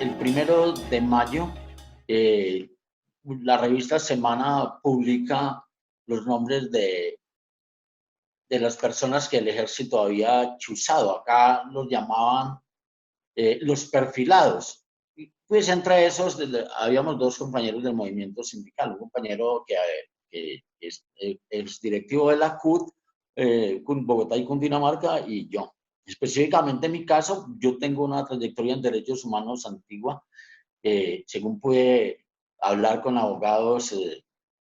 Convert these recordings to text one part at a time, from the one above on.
El 1 de mayo, eh, la revista Semana publica los nombres de las personas que el ejército había chuzado. Acá los llamaban los perfilados. Pues entre esos habíamos dos compañeros del movimiento sindical, un compañero que es directivo de la CUT, Bogotá y Cundinamarca, y yo. Específicamente en mi caso, yo tengo una trayectoria en derechos humanos antigua. Según pude hablar con abogados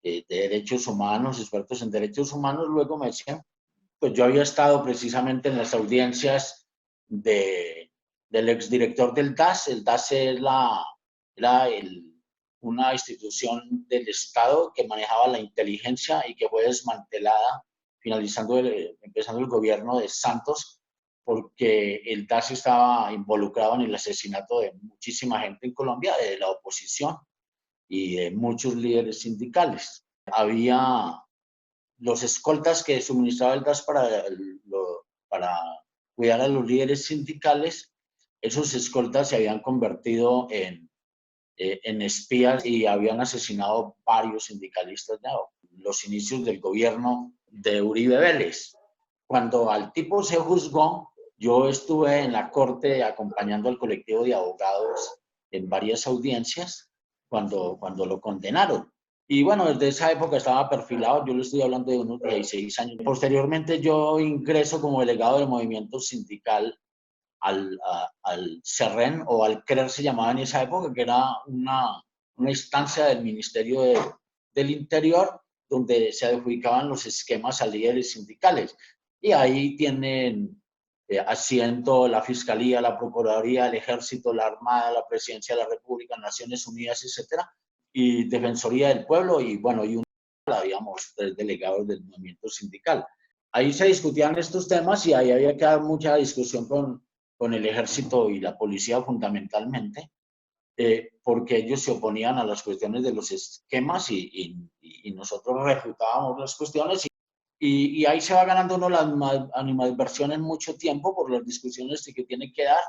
de derechos humanos, expertos en derechos humanos, luego me decían, pues yo había estado precisamente en las audiencias del exdirector del DAS. El DAS era una institución del Estado que manejaba la inteligencia y que fue desmantelada empezando el gobierno de Santos, porque el DAS estaba involucrado en el asesinato de muchísima gente en Colombia, de la oposición y de muchos líderes sindicales. Había los escoltas que suministraba el DAS para cuidar a los líderes sindicales. Esos escoltas se habían convertido en espías y habían asesinado varios sindicalistas ya en los inicios del gobierno de Uribe Vélez. Cuando al tipo se juzgó, yo estuve en la corte acompañando al colectivo de abogados en varias audiencias cuando lo condenaron. Y bueno, desde esa época estaba perfilado, yo le estoy hablando de unos 16 años. Posteriormente yo ingreso como delegado del movimiento sindical al CERREN, o al CRER se llamaba en esa época, que era una instancia del Ministerio del Interior, donde se adjudicaban los esquemas a líderes sindicales. Y ahí tienen asiento la Fiscalía, la Procuraduría, el Ejército, la Armada, la Presidencia de la República, Naciones Unidas, etcétera, y Defensoría del Pueblo, y bueno, y habíamos 3 delegados del movimiento sindical. Ahí se discutían estos temas y ahí había que dar mucha discusión con el ejército y la policía fundamentalmente, porque ellos se oponían a las cuestiones de los esquemas y nosotros refutábamos las cuestiones y ahí se va ganando uno las animadversiones mucho tiempo por las discusiones que tiene que dar,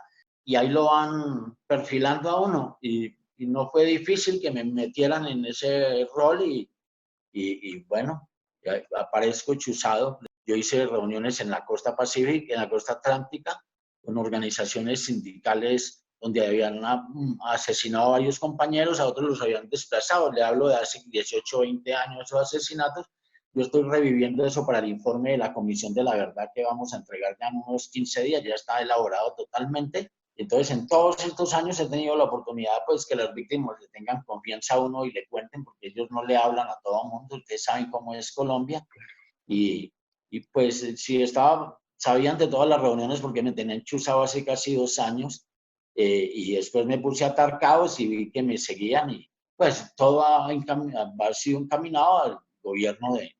y ahí lo van perfilando a uno, y no fue difícil que me metieran en ese rol y bueno, aparezco chuzado. Yo hice reuniones en la costa pacífica, en la costa atlántica, con organizaciones sindicales donde habían asesinado a varios compañeros, a otros los habían desplazado. Le hablo de hace 18 o 20 años esos asesinatos. Yo estoy reviviendo eso para el informe de la Comisión de la Verdad que vamos a entregar ya en unos 15 días, ya está elaborado totalmente. Entonces, en todos estos años he tenido la oportunidad, pues, que las víctimas le tengan confianza a uno y le cuenten, porque ellos no le hablan a todo el mundo. Ustedes saben cómo es Colombia. Y, pues, si sabían de todas las reuniones, porque me tenían chuzado hace casi 2 años, y después me puse a atar cabos y vi que me seguían, y pues todo ha sido encaminado al gobierno de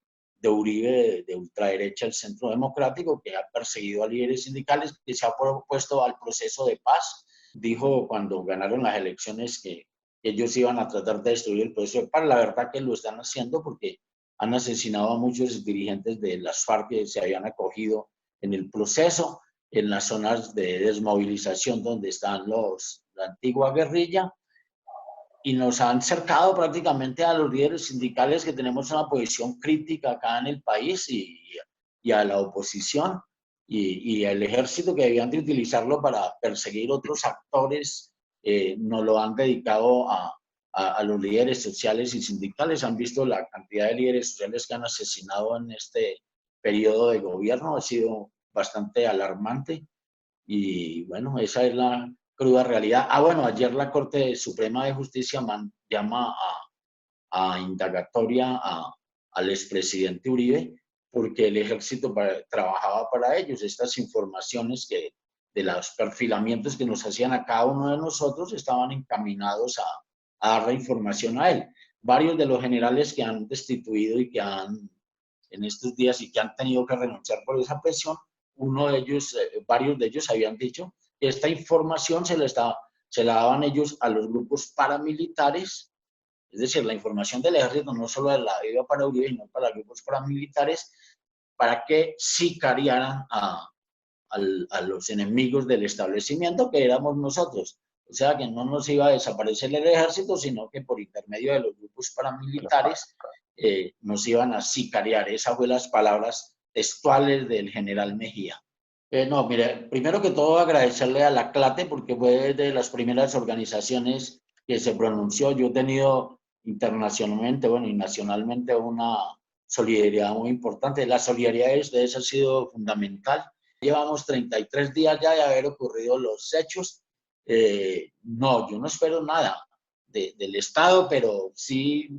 Uribe, de ultraderecha, el Centro Democrático, que ha perseguido a líderes sindicales, que se ha propuesto al proceso de paz. Dijo cuando ganaron las elecciones que ellos iban a tratar de destruir el proceso de paz. La verdad que lo están haciendo, porque han asesinado a muchos dirigentes de las FARC que se habían acogido en el proceso, en las zonas de desmovilización donde están la antigua guerrilla, y nos han cercado prácticamente a los líderes sindicales que tenemos una posición crítica acá en el país, y a la oposición y al ejército, que debían de utilizarlo para perseguir otros actores. Nos lo han dedicado a los líderes sociales y sindicales. Han visto la cantidad de líderes sociales que han asesinado en este periodo de gobierno, ha sido bastante alarmante. Y bueno, esa es la cruda realidad. Bueno, ayer la Corte Suprema de Justicia llama a indagatoria al expresidente Uribe, porque el ejército trabajaba para ellos. Estas informaciones de los perfilamientos que nos hacían a cada uno de nosotros estaban encaminados a dar la información a él. Varios de los generales que han destituido y que han en estos días y que han tenido que renunciar por esa presión, varios de ellos habían dicho que esta información se la daban ellos a los grupos paramilitares. Es decir, la información del ejército no solo iba para Uribe, sino para grupos paramilitares, para que sicariaran a los enemigos del establecimiento, que éramos nosotros. O sea que no nos iba a desaparecer el ejército, sino que por intermedio de los grupos paramilitares nos iban a sicariar. Esas fueron las palabras textuales del general Mejía. No, mire, primero que todo agradecerle a la CLATE porque fue de las primeras organizaciones que se pronunció. Yo he tenido internacionalmente, bueno, y nacionalmente una solidaridad muy importante. La solidaridad de ustedes ha sido fundamental. Llevamos 33 días ya de haber ocurrido los hechos. No, yo no espero nada del Estado, pero sí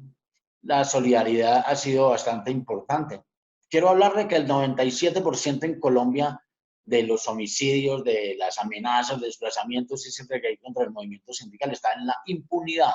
la solidaridad ha sido bastante importante. Quiero hablar de que el 97% en Colombia de los homicidios, de las amenazas, de desplazamientos y siempre que hay contra el movimiento sindical está en la impunidad.